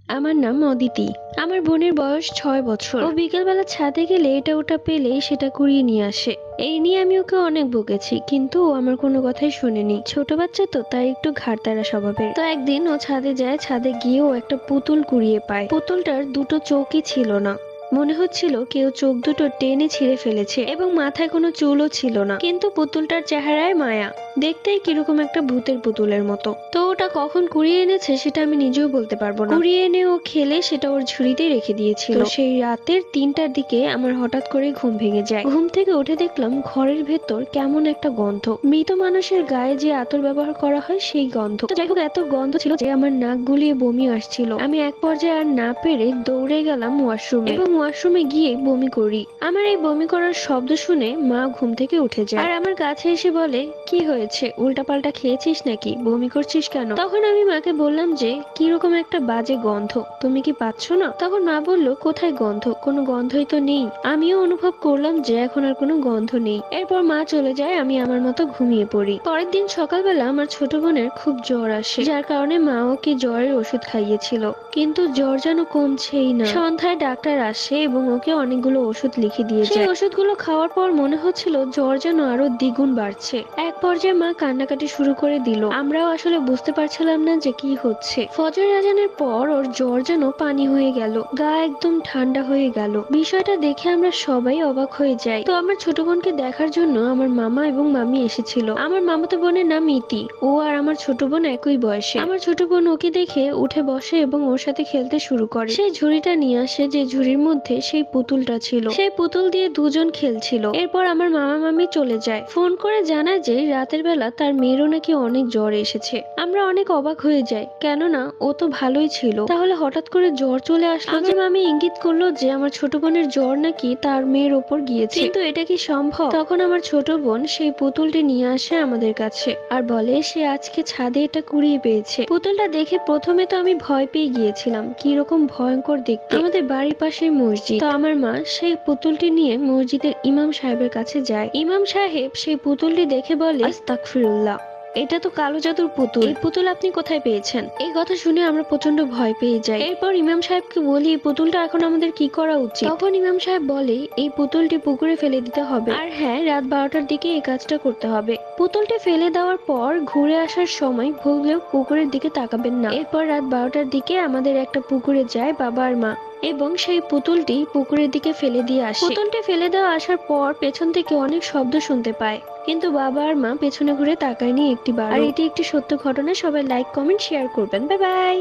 আমার নাম অদিতি। আমার বোনের বয়স 6 বছর। ও বিকেলবেলা ছাদে গেলে এটা ওটা পেলেই সেটা কুড়িয়ে নিয়ে আসে। এই নিয়ে আমি ওকে অনেক বকেছি, কিন্তু ও আমার কোনো কথাই শুনেনি। ছোট বাচ্চা তো, তাই একটু ঘাড়তাড়া স্বভাবের। তো একদিন ও ছাদে যায়, ছাদে গিয়েও একটা পুতুল কুড়িয়ে পায়। পুতুলটার দুটো চোখই ছিল না। মনে হচ্ছিল কেউ চোখ দুটো টেনে ছিঁড়ে ফেলেছে, এবং মাথায় কোনো চুলও ছিল না। কিন্তু পুতুলটার চেহারায় মায়া, দেখতেই কিরকম একটা ভূতের পুতুলের মতো। তো ওটা কখন কুড়িয়ে এনেছে সেটা আমি নিজেও বলতে পারবো না। কুড়িয়ে এনে ও খেলে সেটা ওর ঝুড়িতেই রেখে দিয়েছিল। তো সেই রাতের 3টার দিকে আমার হঠাৎ করে ঘুম ভেঙে যায়। ঘুম থেকে উঠে দেখলাম ঘরের ভেতর কেমন একটা গন্ধ, মৃত মানুষের গায়ে যে আতর ব্যবহার করা হয় সেই গন্ধ। তো যাই হোক, এত গন্ধ ছিল যে আমার নাক গুলিয়ে বমি আসছিল। আমি এক পর্যায়ে আর না পেরে দৌড়ে গেলাম ওয়াশরুমে, এবং ওয়াশরুমে গিয়ে বমি করি। আমার এই বমি করার শব্দ শুনে মা ঘুম থেকে উঠে যায়, আর আমার কাছে এসে বলে, কি হয়েছে, উল্টাপাল্টা খেয়েছিস নাকি, বমি করছিস কেন? তখন আমি মাকে বললাম যে কিরকম একটা বাজে গন্ধ, তুমি কি পাচ্ছ না? তখন মা বলল, কোথায় গন্ধ, কোনো গন্ধই তো নেই। আমিও অনুভব করলাম যে এখন আর কোনো গন্ধ নেই। এরপর মা চলে যায়, আমি আমার মতো ঘুমিয়ে পড়ি। পরের দিন সকালবেলা আমার ছোট বোনের খুব জ্বর আসে, যার কারণে মা ওকে জ্বরের ওষুধ খাইয়েছিল, কিন্তু জ্বর যেন কমছেই না। সন্ধ্যায় ডাক্তার আসে এবং ওকে অনেকগুলো ওষুধ লিখে দিয়ে যায়। ওষুধগুলো খাওয়ার পর মনে হচ্ছিল জ্বর যেন আরো দ্বিগুণ বাড়ছে। এক পর্যায়ে মা কান্নাকাটি শুরু করে দিল। আমরাও আসলে বুঝতে পারছিলাম না যে কি হচ্ছে। ফজর আজানের পর ওর জ্বর যেন পানি হয়ে গেল, গা একদম ঠান্ডা হয়ে গেল। বিষয়টা দেখে আমরা সবাই অবাক হয়ে যাই। তো আমার ছোট বোনকে দেখার জন্য আমার মামা এবং মামি এসেছিল। আমার মামাতো বোনের নাম ইতি, ও আর আমার ছোট বোন একই বয়সে। আমার ছোট বোন ওকে দেখে উঠে বসে এবং ওর সাথে খেলতে শুরু করে। সেই ঝুড়িটা নিয়ে আসে, যে ঝুড়ির মধ্যে সেই পুতুলটা ছিল। সেই পুতুল দিয়ে দুজন খেলছিল। এরপর আমার মামা মামি চলে যায়, ফোন করে জানায় যে রাতের বেলা তার মেয়েরও নাকি অনেক জ্বর এসেছে। আমরা অনেক অবাক হয়ে যাই, কেননা ও তো ভালোই ছিল, তাহলে হঠাৎ করে জ্বর চলে আসলো। আমার মামি ইঙ্গিত করলো যে আমার ছোট বোনের জ্বর নাকি তার মেয়ের ওপর গিয়েছে, কিন্তু এটা কি সম্ভব? তখন আমার ছোট বোন সেই পুতুলটি নিয়ে আসে আমাদের কাছে, আর বলে সে আজকে ছাদে এটা কুড়িয়ে পেয়েছে। পুতুলটা দেখে প্রথমে তো আমি ভয় পেয়ে গিয়েছিলাম, কি রকম ভয়ঙ্কর দেখতে। আমাদের বাড়ির পাশে মসজিদ, তো আমার মা সেই পুতুলটি নিয়ে মসজিদের ইমাম সাহেবের কাছে যায়। ইমাম সাহেব সেই পুতুলটি দেখে বলে, আস্তাগফিরুল্লাহ, এটা তো কালো জাদুর পুতুল, এই পুতুল আপনি কোথায় পেয়েছেন? এই কথা শুনে আমরা প্রচন্ড ভয় পেয়ে যাই। এরপর ইমাম সাহেবকে বলি, এই পুতুলটা এখন আমাদের কি করা উচিত? তখন ইমাম সাহেব বলে, এই পুতুলটি পুকুরে ফেলে দিতে হবে, আর হ্যাঁ, রাত 12টার দিকে এই কাজটা করতে হবে। পুতুলটি ফেলে দেওয়ার পর ঘুরে আসার সময় ভুলেও পুকুরের দিকে তাকাবেন না। এরপর রাত 12টার দিকে আমাদের একটা পুকুরে যায় বাবা আর মা, এবং সেই পুতুলটি পুকুরের দিকে ফেলে দিয়ে আসে। পুতুলটি ফেলে দেওয়া আসার পর পেছন থেকে অনেক শব্দ শুনতে পায়, কিন্তু বাবা আর মা পেছনে ঘুরে তাকায়নি একটিবার। আর এটি একটি সত্য ঘটনা। সবাই লাইক কমেন্ট শেয়ার করবেন। Bye bye.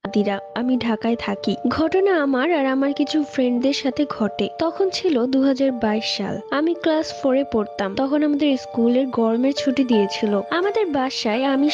দিরা, আমি ঢাকায় থাকি। ঘটনা আমার আর আমার কিছু ফ্রেন্ডদের সাথে ঘটে। তখন ছিল 2022 সাল। আমি ক্লাস 4-এ পড়তাম। তখন আমাদের স্কুলের গরমের ছুটি দিয়েছিল। আমাদের বাসায় আমি